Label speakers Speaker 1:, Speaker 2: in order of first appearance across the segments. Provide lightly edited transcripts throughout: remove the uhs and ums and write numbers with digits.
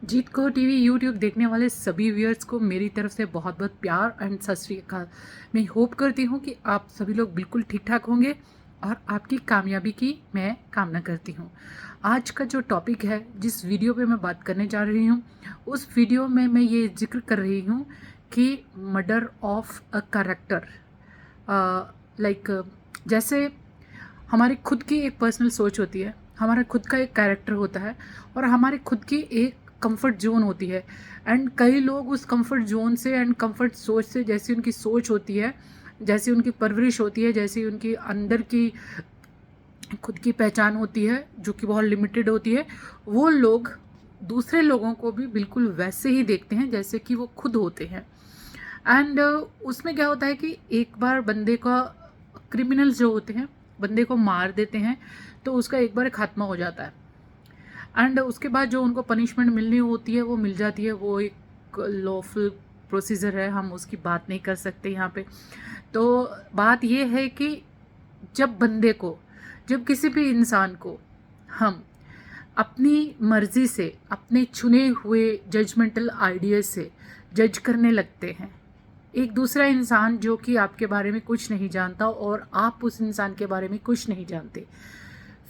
Speaker 1: जीत Kaur TV YouTube देखने वाले सभी व्यूअर्स को मेरी तरफ से बहुत बहुत प्यार एंड सत श्री अकाल। मैं होप करती हूँ कि आप सभी लोग बिल्कुल ठीक ठाक होंगे और आपकी कामयाबी की मैं कामना करती हूँ। आज का जो टॉपिक है, जिस वीडियो पे मैं बात करने जा रही हूँ, उस वीडियो में मैं ये जिक्र कर रही हूँ कि murder of a character. Like जैसे हमारी खुद की एक पर्सनल सोच होती है, हमारा खुद का एक कैरेक्टर होता है और हमारे खुद की एक कंफर्ट जोन होती है। एंड कई लोग उस कंफर्ट जोन से एंड कंफर्ट सोच से, जैसी उनकी सोच होती है, जैसी उनकी परवरिश होती है, जैसी उनकी अंदर की खुद की पहचान होती है जो कि बहुत लिमिटेड होती है, वो लोग दूसरे लोगों को भी बिल्कुल वैसे ही देखते हैं जैसे कि वो खुद होते हैं। एंड उसमें क्या होता है कि एक बार बंदे का, क्रिमिनल्स जो होते हैं बंदे को मार देते हैं तो उसका एक बार खात्मा हो जाता है। एंड उसके बाद जो उनको पनिशमेंट मिलनी होती है वो मिल जाती है। वो एक लॉफुल प्रोसीजर है, हम उसकी बात नहीं कर सकते यहाँ पे। तो बात ये है कि जब बंदे को, जब किसी भी इंसान को हम अपनी मर्जी से, अपने चुने हुए जजमेंटल आइडिया से जज करने लगते हैं, एक दूसरा इंसान जो कि आपके बारे में कुछ नहीं जानता और आप उस इंसान के बारे में कुछ नहीं जानते,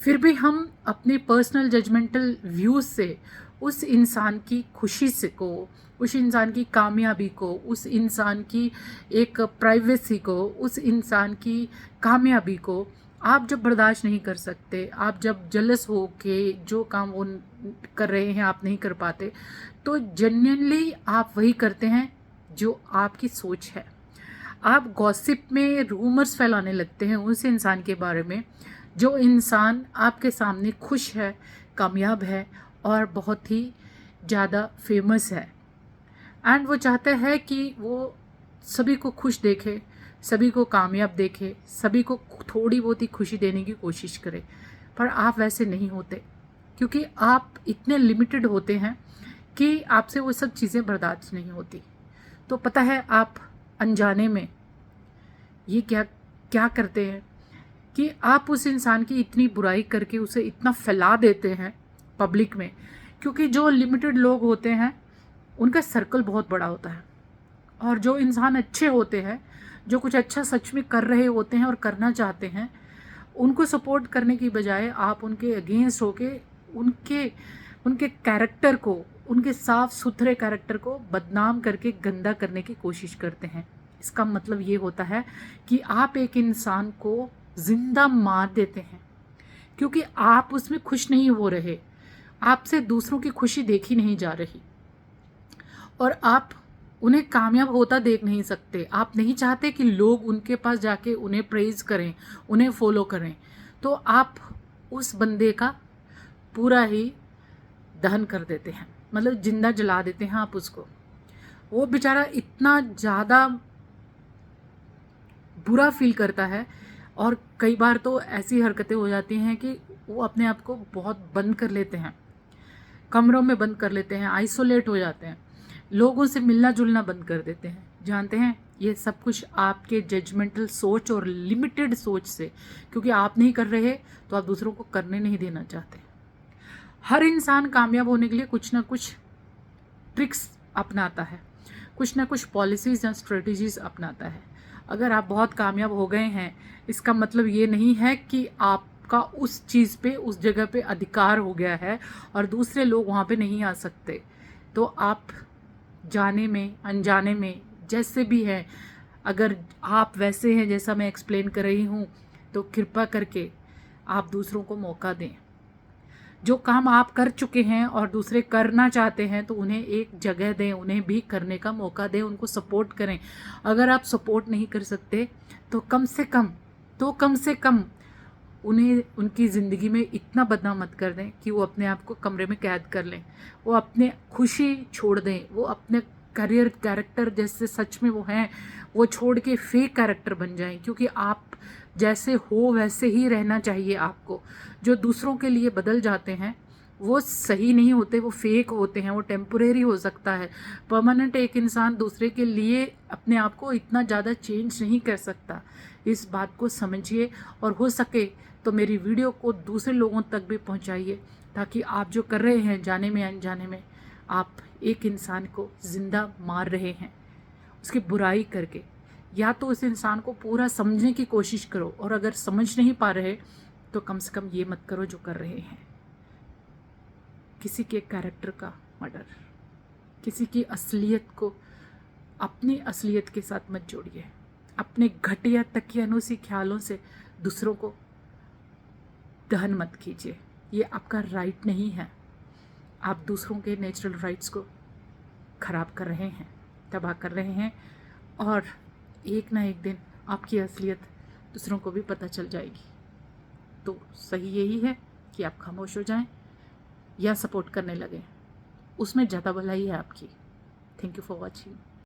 Speaker 1: फिर भी हम अपने पर्सनल जजमेंटल व्यूज़ से उस इंसान की खुशी से को, उस इंसान की कामयाबी को, उस इंसान की एक प्राइवेसी को, उस इंसान की कामयाबी को आप जब बर्दाश्त नहीं कर सकते, आप जब जलस हो के जो काम वो कर रहे हैं आप नहीं कर पाते, तो जेन्युइनली आप वही करते हैं जो आपकी सोच है। आप गॉसिप में रूमर्स फैलाने लगते हैं उस इंसान के बारे में जो इंसान आपके सामने खुश है, कामयाब है और बहुत ही ज़्यादा फेमस है। एंड वो चाहता है कि वो सभी को खुश देखे, सभी को कामयाब देखे, सभी को थोड़ी बहुत ही खुशी देने की कोशिश करे। पर आप वैसे नहीं होते, क्योंकि आप इतने लिमिटेड होते हैं कि आपसे वो सब चीज़ें बर्दाश्त नहीं होती। तो पता है आप अनजाने में ये क्या क्या करते हैं कि आप उस इंसान की इतनी बुराई करके उसे इतना फैला देते हैं पब्लिक में। क्योंकि जो लिमिटेड लोग होते हैं उनका सर्कल बहुत बड़ा होता है, और जो इंसान अच्छे होते हैं, जो कुछ अच्छा सच में कर रहे होते हैं और करना चाहते हैं, उनको सपोर्ट करने की बजाय आप उनके अगेंस्ट होके उनके उनके कैरेक्टर को, उनके साफ सुथरे कैरेक्टर को बदनाम करके गंदा करने की कोशिश करते हैं। इसका मतलब ये होता है कि आप एक इंसान को जिंदा मार देते हैं, क्योंकि आप उसमें खुश नहीं हो रहे, आपसे दूसरों की खुशी देखी नहीं जा रही और आप उन्हें कामयाब होता देख नहीं सकते। आप नहीं चाहते कि लोग उनके पास जाके उन्हें प्रेज करें, उन्हें फॉलो करें। तो आप उस बंदे का पूरा ही दहन कर देते हैं, मतलब जिंदा जला देते हैं आप उसको। वो बेचारा इतना ज़्यादा बुरा फील करता है और कई बार तो ऐसी हरकतें हो जाती हैं कि वो अपने आप को बहुत बंद कर लेते हैं, कमरों में बंद कर लेते हैं, आइसोलेट हो जाते हैं, लोगों से मिलना जुलना बंद कर देते हैं। जानते हैं ये सब कुछ आपके जजमेंटल सोच और लिमिटेड सोच से, क्योंकि आप नहीं कर रहे तो आप दूसरों को करने नहीं देना चाहते। हर इंसान कामयाब होने के लिए कुछ ना कुछ ट्रिक्स अपनाता है, कुछ ना कुछ पॉलिसीज़ या स्ट्रेटजीज अपनाता है। अगर आप बहुत कामयाब हो गए हैं, इसका मतलब ये नहीं है कि आपका उस चीज़ पे, उस जगह पे अधिकार हो गया है और दूसरे लोग वहाँ पे नहीं आ सकते। तो आप जाने में अनजाने में जैसे भी हैं, अगर आप वैसे हैं जैसा मैं एक्सप्लेन कर रही हूँ, तो कृपा करके आप दूसरों को मौका दें। जो काम आप कर चुके हैं और दूसरे करना चाहते हैं तो उन्हें एक जगह दें, उन्हें भी करने का मौका दें, उनको सपोर्ट करें। अगर आप सपोर्ट नहीं कर सकते तो कम से कम उन्हें उनकी ज़िंदगी में इतना बदनाम मत कर दें कि वो अपने आप को कमरे में कैद कर लें, वो अपने खुशी छोड़ दें, वो अपने करियर कैरेक्टर जैसे सच में वो हैं वो छोड़ के फेक कैरेक्टर बन जाएं। क्योंकि आप जैसे हो वैसे ही रहना चाहिए आपको। जो दूसरों के लिए बदल जाते हैं वो सही नहीं होते, वो फेक होते हैं, वो टेम्परेरी हो सकता है। परमानेंट एक इंसान दूसरे के लिए अपने आप को इतना ज़्यादा चेंज नहीं कर सकता। इस बात को समझिए और हो सके तो मेरी वीडियो को दूसरे लोगों तक भी पहुंचाइए, ताकि आप जो कर रहे हैं जाने में अनजाने में, आप एक इंसान को ज़िंदा मार रहे हैं उसकी बुराई करके। या तो उस इंसान को पूरा समझने की कोशिश करो, और अगर समझ नहीं पा रहे तो कम से कम ये मत करो जो कर रहे हैं, किसी के कैरेक्टर का मर्डर। किसी की असलियत को अपनी असलियत के साथ मत जोड़िए। अपने घटिया तकियानुसी ख्यालों से दूसरों को दहन मत कीजिए। ये आपका राइट नहीं है। आप दूसरों के नेचुरल राइट्स को खराब कर रहे हैं, तबाह कर रहे हैं, और एक ना एक दिन आपकी असलियत दूसरों को भी पता चल जाएगी। तो सही यही है कि आप खामोश हो जाएं या सपोर्ट करने लगें, उसमें ज़्यादा भलाई है आपकी। Thank you for watching.